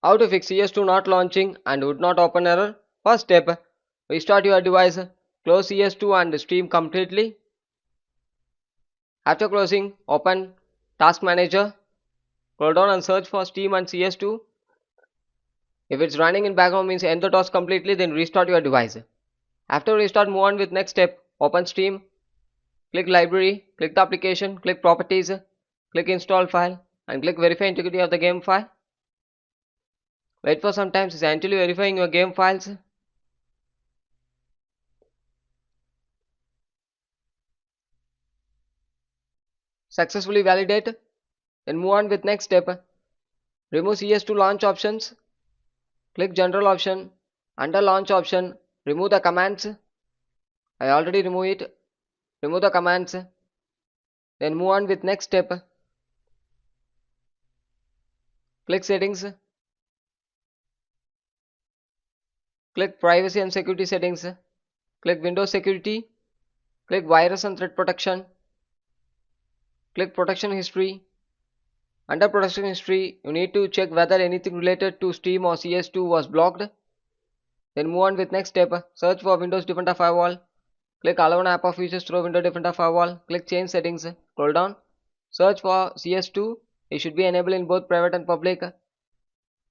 How to fix CS2 not launching and would not open error? First step, restart your device, close CS2 and stream completely. After closing, open Task Manager, scroll down and search for Steam and CS2. If it's running in background means end the task completely, then restart your device. After restart, move on with next step, open Steam, click Library, click the application, click Properties, click Install File and click Verify Integrity of the game file. Wait for some time, it's actually verifying your game files. Successfully validate. Then move on with next step. Remove CS2 launch options. Click General option. Under launch option, remove the commands. I already remove it. Remove the commands. Then move on with next step. Click Settings. Click Privacy and Security Settings. Click Windows Security. Click Virus and Threat Protection. Click Protection History. Under Protection History, you need to check whether anything related to Steam or CS2 was blocked. Then move on with next step. Search for Windows Defender Firewall. Click Allow an app of features through Windows Defender Firewall. Click Change Settings. Scroll down. Search for CS2. It should be enabled in both private and public.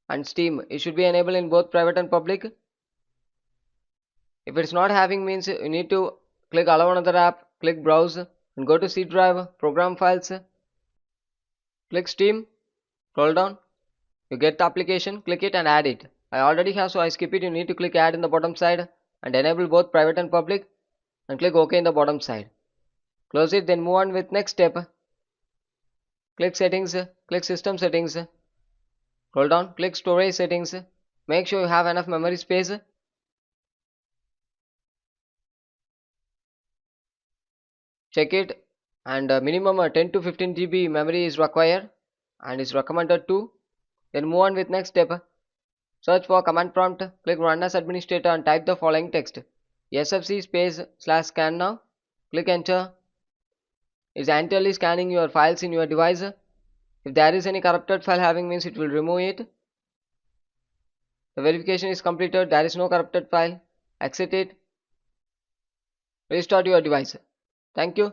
And Steam. It should be enabled in both private and public. If it's not having means you need to click Allow another app. Click Browse and go to C drive. Program Files. Click Steam. Scroll down. You get the application. Click it and add it. I already have, so I skip it. You need to click Add in the bottom side and enable both private and public. And click OK in the bottom side. Close it, then move on with next step. Click Settings, click System Settings. Scroll down, click Storage Settings. Make sure you have enough memory space. Check it, and minimum 10 to 15 GB memory is required and is recommended too. Then move on with next step. Search for command prompt, click Run as Administrator and type the following text: SFC /scan now. Click Enter. Is entirely scanning your files in your device. If there is any corrupted file having means it will remove it. The verification is completed. There is no corrupted file. Exit it. Restart your device. Thank you.